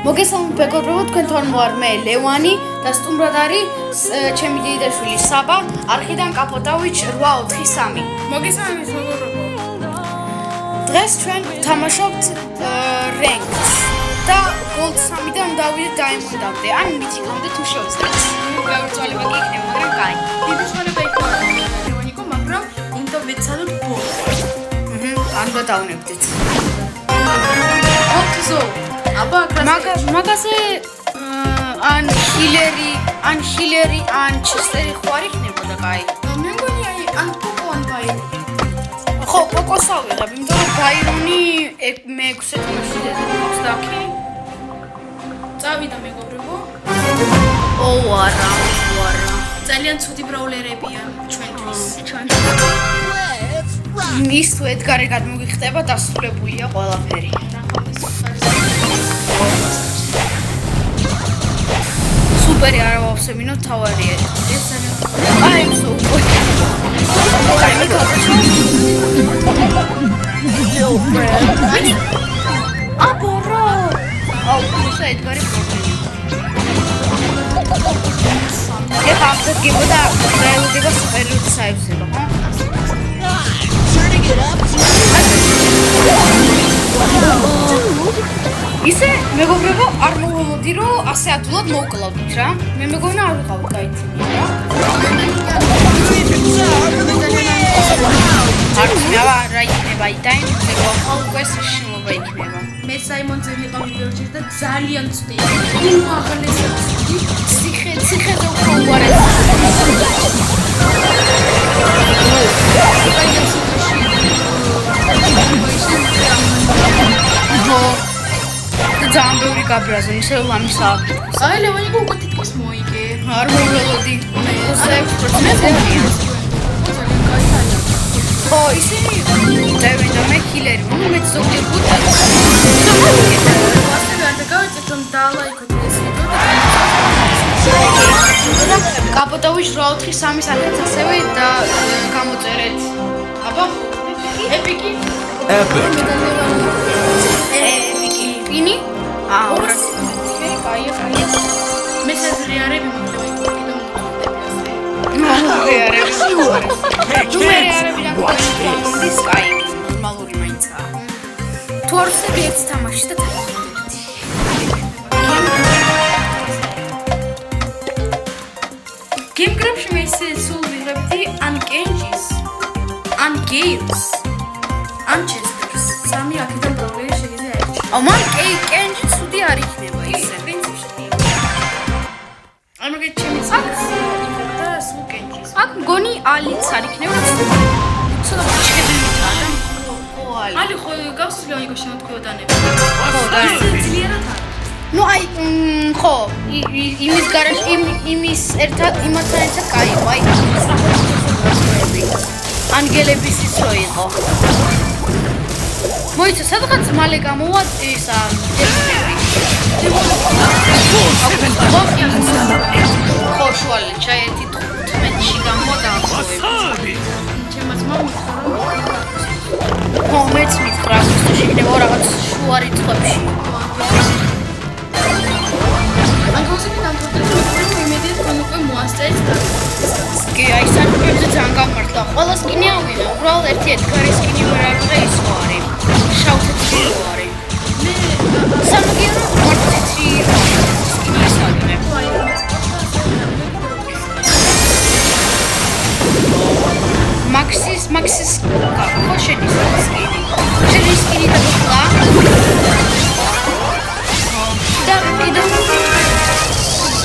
მოგესალმებით მეგობრებო, თქვენთან ვარ მე ლევანი და სტუმრად არის ჩემი დედაშვილი საბა, არხიდან კაპოტავიჩ 843. მოგესალმებით მეგობრებო. დღეს ჩვენ ვთამაშობთ რენკს და გოლდ 3-დან დავიდეთ დაიმონდამდე, ან მითიკამდე თუ შევძლებთ. გავიწვალება კი იქნება, მაგრამ კაი. დიდი ცვალება იქნება ლევანიკო, მაგრამ უნდა ვეცადოთ ბოლოს. ან გადავნებდით. ოფისო. აბა მაგაზე ან ჰილერი, ან ჩესტერი ხო არ იქნებოდა კაი. მე მგონი ან კოკო ან ბაირონი. ხო, კოკოს ავიღებ, იმიტომ რომ ბაირონი მე-6 თამაში დედაქვს და კი. წავიდა მეგობრებო. ვარა. ძალიან ცუდი ბრაულერებია ჩვენთვის. ის თუ ედგარი გადმოგიხდება, დასრულებულია ყველაფერი. სუპერი არა ვავსებინო თავარია. ეს ძალიან აი სუპერი. აბორო. აუ, ეს ედგარი პრობლემა. ეხლა გიბოდა დაელოდება სუპერიორ საიბზება, ხო? ისე მეგობრებო არ მოვამოდი რომ ასე ადულად მოვკლავდით რა. მე მეგონა არ ვიყავით გაიცინია რა. არ მევა რა იქნება იტაიმზე ყოლ შეშლობა იქნება. მე საიმონზე ვიყავი ბევრჯერ და ძალიან ცუდი. უმაღლესი ციხეზე უფრო უარეს. ძალიან ბევრი გაბრაზა, ისე ლამის აფეთქეს. აი ლევანიკო უკვე თითქოს მოიგე. არ მოველოდი. მე 6%-ია. ძალიან კაია. ხო, ისინი დავენ და მე ჰილერი, მე ზოგჯერ გუტარ. ასევე არ დაგავიწეთ რომ დალაიქოთ ეს ვიდეო და კაპოტავიჩ 843 სახეც ასევე და გამოწერეთ. აბა, ეპიკი. პინი? ორ. კაია. მე საზრიარები მოხდება კიდევ ნუმერებიდან გვაქვს კაი, ნორმალური მაინცაა. თუ არ ვსები ერთ თამაში და თამაშობთ. გემგრაფში მე ისე სულ ვიღებდი ან კენჯის, ან გეილს, ან ჩესტერს. სამი აქედან პრობლემი შეიძლება აიჩი. აუ მან კენჯი ცუდი არ იქნება ისე. პრინციპში. ანუ მე ჩემი წაკს და სულ კენჯის. აქ მგონი ალიც არ იქნება. ცოტა ჩქებელითაა და ალი. ალი ხო გავსვლი აიგო შემოთქვეოდანები. ხო, და ძლიერად არის. ნუ აი ხო იმის გარშე იმის ერთად იმასთან ერთად კაი აი ანგელების ისო იყო მოიცა სადღაც მალე გამოვა ისა ხო შუალე ჩაერთი 15-ში გამოდა ჩემს მომხდარა ხო მეც მითხრა შეიძლება რაღაც შუა რიცხვებში კი, აი საკუთრებზე ძალიან გამართლა. ყველა სკინი ავიღე, უბრალოდ ერთი ედგარი სკინი ვერ ავიღე, ის ხო არის. შავ-თეთრი რო არის. მე სამაგიერო თეთრი სკინი ის ავიღე. მაქსის ხო შენის სკინი. შენი სკინი დაგხლა. და კიდევ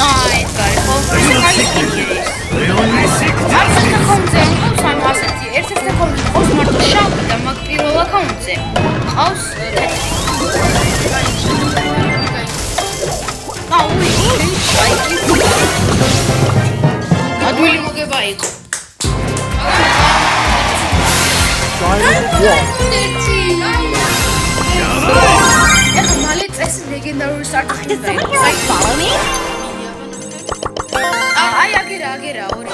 აი, კაი, ხო, ეს სკინი არის. ერთ აკაუნტზე ანუ ასეთი ერთ აკაუნტზე ყავს მარტო შავი და მაგ პირველ აკაუნტზე ყავს თეთრი. აუ, აი, ადვილი მოგება იყო. ეხლა მალე წესი ლეგენდარული სტარტი დაიწყო. აი, აგერა, ორი.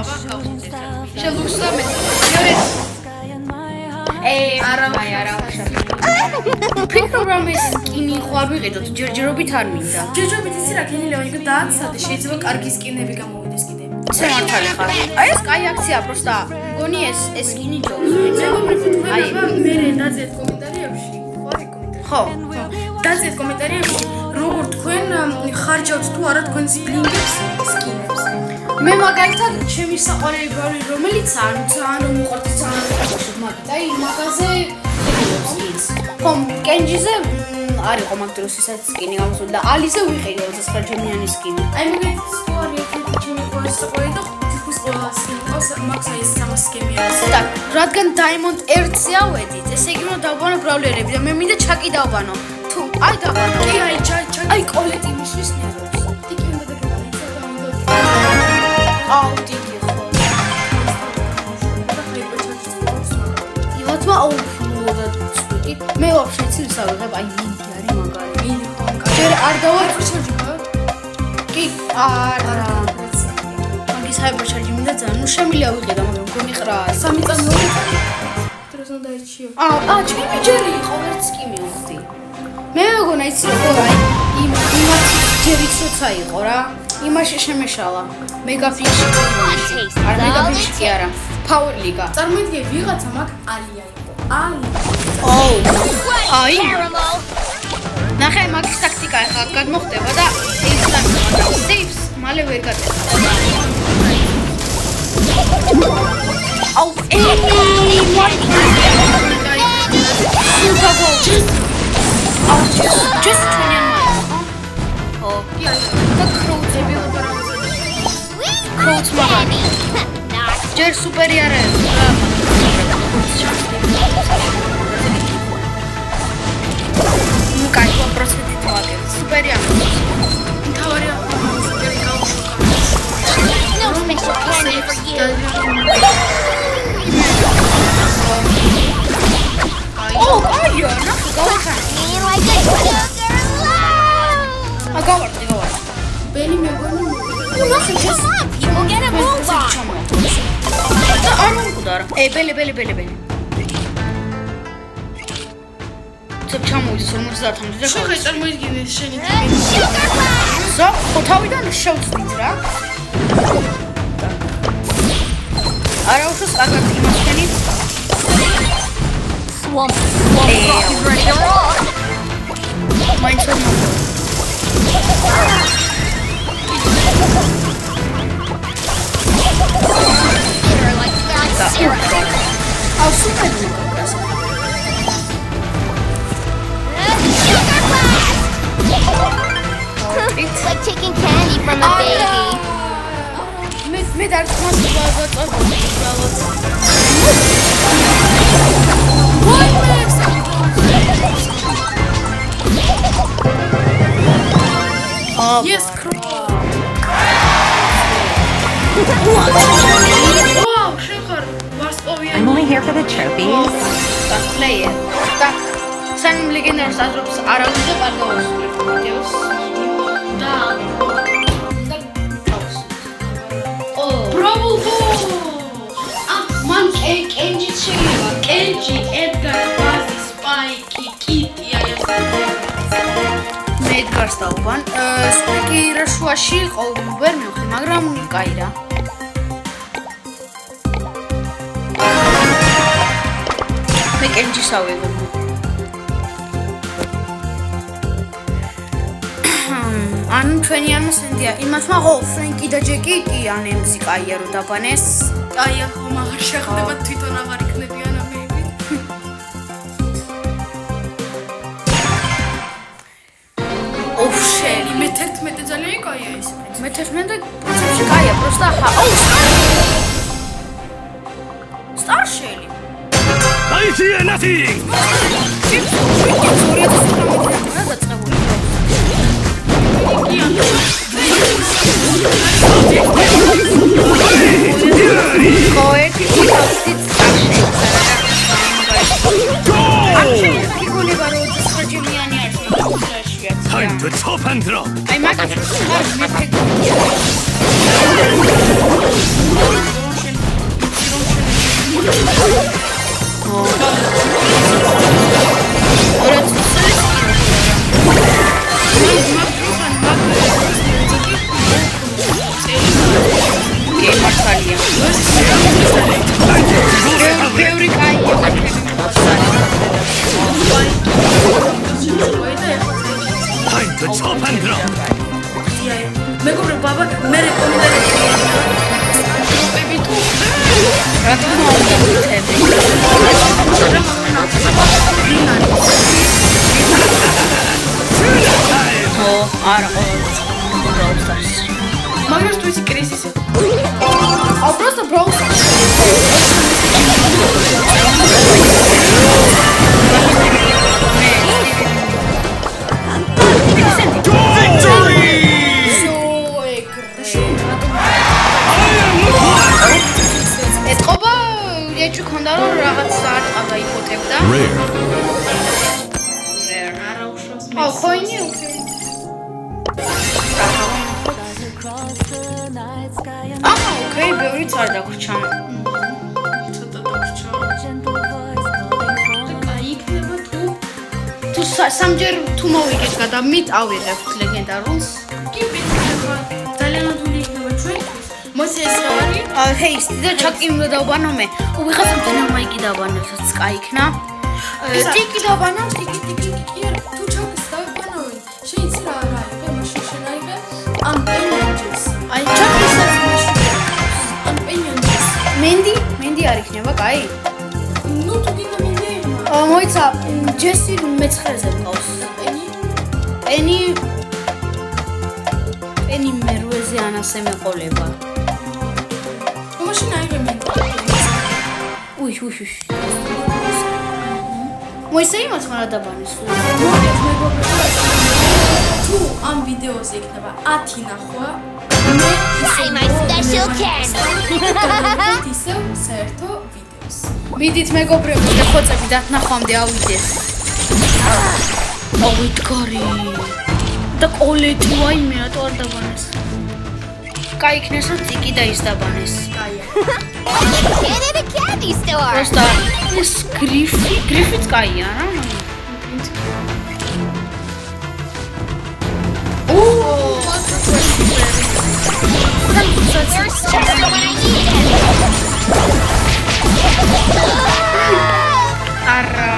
აბა, შევუხსნა მე. არა, ვფიქრობ რომ ეს სკინი ხო არ ვიყიდოთ, ჯერჯერობით არ მინდა. ჯერჯერობით იცი რა ქენილი ვიღე დააცადე, შეიძლება კარგი სკინები გამოვიდეს კიდე. მართალი ხარ. აი ეს კაი აქცია, просто მგონი ეს სკინი ჯობს. აი მე დაძეთ კომენტარებში. ხო. დაძეთ კომენტარებში, როგორ თქვენ ხარჯავთ თუ არა თქვენ სპლინგებს სკინებს. მე მაგალითად ჩემი საყვარელი ბრალი რომელიც არ ძალიან რომ მოყვართ ძალიან ხარჯავთ მაგით. აი მაგაზე სკინს. ხო, კენჯიზე არ იყო მაგ დროს ისაც სკინი გამოსული და ალიზე ვიყიდე 29-ჯერიანი სკინი. აი მაგალითად თუ არ ერთი ჩემი ყველა საყვარელი და თითქოს ყველა სკინი ყავს მაგ საის 300 სკინი არის. და რადგან Diamond 1-ზე ავედით, ესე იგი რომ დავბანო ბრავლერები და მე მინდა ჩაკი დავბანო. თუ აი დავბანო. კი აი ჩაკი. აი კოლეტი მისთვის ნერვებს. ტიკი უნდა დაგებალი. აუ დიდი ხო. ილათმა აუფლოდა წვიდი. მე ვაფშე ცილს ავიღებ, აი მინდი არის მაგარი. მინდი ხო? ჯერ არ დავარ ჩარჯება? კი არა. მაგის ჰაიბერჩარჯი მინდა ძალიან. ნუ შემიძლია ვიყიდა, მაგრამ მგონი ყრა 3 წამი 2 წამი. დროს უნდა დაიჩიო. ჩემი ჯერი იყო ვერც კი მივხვდი. მე მეგონა იცი როგორ აი იმათ ჯერიც როცა იყო რა. იმაში შემეშალა. მეგაფიში. არ მეგაფიში კი არა. Power Liga. წარმოიდგინე ვიღაცა მაგ ალია იყო. ალი. ოუ. აი. ნახე მაგის ტაქტიკა ახლა გადმოხდება და saves მალე ვერ გაწევს. აუ just 20 miles. Oh, yeah. The crowd-ები crowd მაგარი. ჯერ სუპერი არ არის. ნუ კაი, პროცენტი თვალეთ. სუპერი არ არის. თავარია სუპერი გაუშოკა. No special candy for you. Oh, აია, ნახე, გავახარე. Me like a sugar love. გავარდი. ბელი მეგონი. ნახე, just People get a move on. და არ მომკვდარა. ბელი. ცოტა ჩამოვიდეს 50-მდე და შეხე წარმოიდგინე შენი Sugar rush. ზო, ხო თავიდან შევწვით რა. არა უშოს კარგად იმასქენი. Swamp rock is ready to rock. მაინც ვერ მომკვდა. You're like that syrup. აუ სუპერ მოგაკას. Sugar blast. It's Like taking candy from a baby. მე დარწმუნდა ვაწოდი უბრალოდ. Yes, Wow, შეხარ ვარსკოვია. I'm only here for the trophies. Player. და სან ლეგენდარს აზრობს არავის არ გავასრულებ ვიდეოს. და ო, Brawl Ball. მან კენჯი შეიძლება. კენჯი, ედგარ, ბაზი, სპაიკი, კიტი, აი ეს. მე ედგარს დავბან. სპაიკი რა შუაში იყო, ვერ მივხვდი, მაგრამ კაი რა. მე კენჯის ავიღებ. ან ჩვენი ამასენდია იმათმა ხო ფრენკი და ჯეკი კი ან ემზი კაია რომ დაბანეს. აი ახლა მაგარ შეხდება თვითონ აღარ იქნებიან ამეები. ოф შენი მე 11 ძალიან კაია ეს. მე 11% კაია просто ხა. ოუ სტარშელი. I fear nothing! Time to chop and drop! მე რეკომენდაცია გრუპები თუ რა თქმა უნდა მითები. ო, არა ყოველთვის. Brawl Stars. მაგრამ თუ ისი კრიზისი. А просто Brawl Stars. ეთყობა ეჭვი ქონდა რომ რაღაც არ ყავდა იფოტებდა. Rare. არა უშავს მე. ო, ხოინი ოკეი. აა, ოკეი, ბევრიც არ დაგვრჩა. ცოტა დაგვრჩა. აი იქნება თუ სამჯერ თუ მოვიგეთ გადამით ავიღებთ ლეგენდარულს. კი პიტება. ძალიან ადვილი იქნება ჩვენთვის. მოსე ეს რა არის? ჰეის, და ჩაკიმ დავბანო მე. უიღაც მძიმე მაიკი დავბანებსაც კაიქნა. ტიკი დავბანო, ტიკი. თუ ჩაკის დავბანოვი. შეიძლება რა არის? მაშინ შენ აიღე ამ პენჯეს. აი ჩაკისაც მაშინ. ამ პენჯეს. მენდი არ იქნება, კაი? ნუ თუ გინდა მინდა. მოიცა, ჯესი მეცხრეზე მყავს. პენი მერვეზე ანასე მეყოლება. მაშინ აიღე მინდა. უი. მოიცა იმას მარა დაბანის. მოგეთ მეგობრებო. თუ ამ ვიდეოზე იქნება 10 ნახვა, მე Try my special candy. ისევ საერთო ვიდეოს. მიდით მეგობრებო, და ხოცები დათნახვამდე ავიდეს. ავიდგარი. და კოლეტი ვაიმე რატო არ დაბანეს? კაიქნეს რომ ტიკი და ის დაბანეს. კაია. Kid in a candy store. Просто ეს გრიფიც კაია რა? Where's Chester when I need him? არა.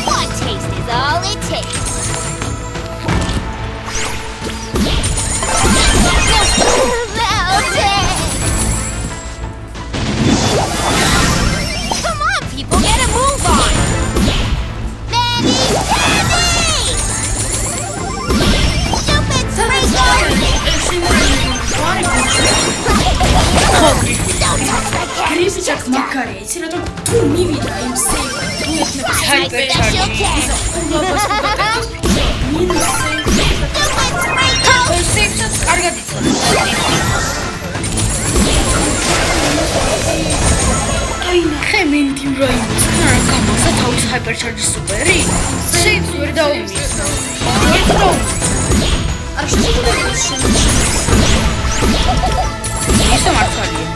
One taste is all it takes. Melted. Come on, people, get a move on. Manny, Stupid sprinkler. Don't touch my candy. გრიფი ჩაკ მაგარი, იცი რატომ თუ მივიდა იმ სეიფ, თუ ექნება My Hyper special charge. candy. უბაბას უკეთებს, მინუს სეიფ. Stupid sprinkler. სეიფსაც კარგად იცოდი. აი ნახე მენდი რაიმს. რა გამოსა თავის ჰაიპერ ჩარჯის სუპერი? სეიფს ვერ დაუმის. არ შეიძლება შენ. ისე მართალია.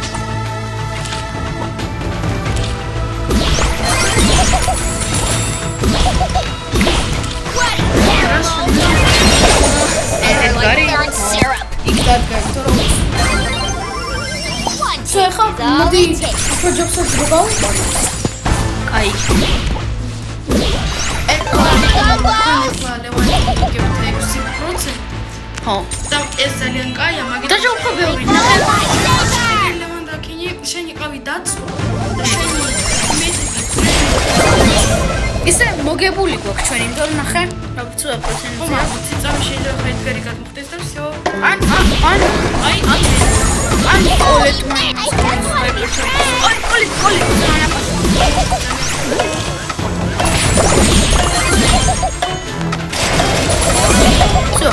What a terrible. ედგარი Burnt syrup. იქ დადგა რომ One taste შეხა is all მოდი it takes. პროჯექტს გავუყო. კაი. ხო. და ეს ძალიან კაია, მაგრამ და უფრო ბევრი ნახე. ლევანდაკინი შენ იყავი დაცვა და შენ მეტი ისე მოგებული გვაქვს ჩვენ იმიტომ რომ ნახე რა ვწუა პროცენტია. წამი შეიძლება ხა ედგარი გადმოხდეს და всё. ან კოლეტმა всё.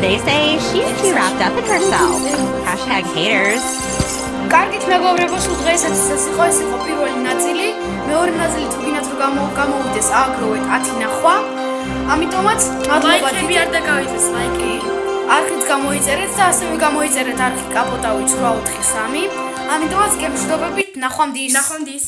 They say she's too wrapped up in herself. #haters. კარგით მეგობრებო, სულ დღესაც ეს იყო პირველი ნაწილი. მეორე ნაწილი თუ გინდათ რომ გამოვიდეს ააგროვეთ 10 ნახვა. ამიტომაც მადლობა ლაიქები არ დაგავიდეს ლაიქი. არხიც გამოიწერეთ და ასევე გამოიწერეთ არხი კაპოტავი 843. ამიტომაც გემშვიდობებით ნახვამდის. ნახვამდის.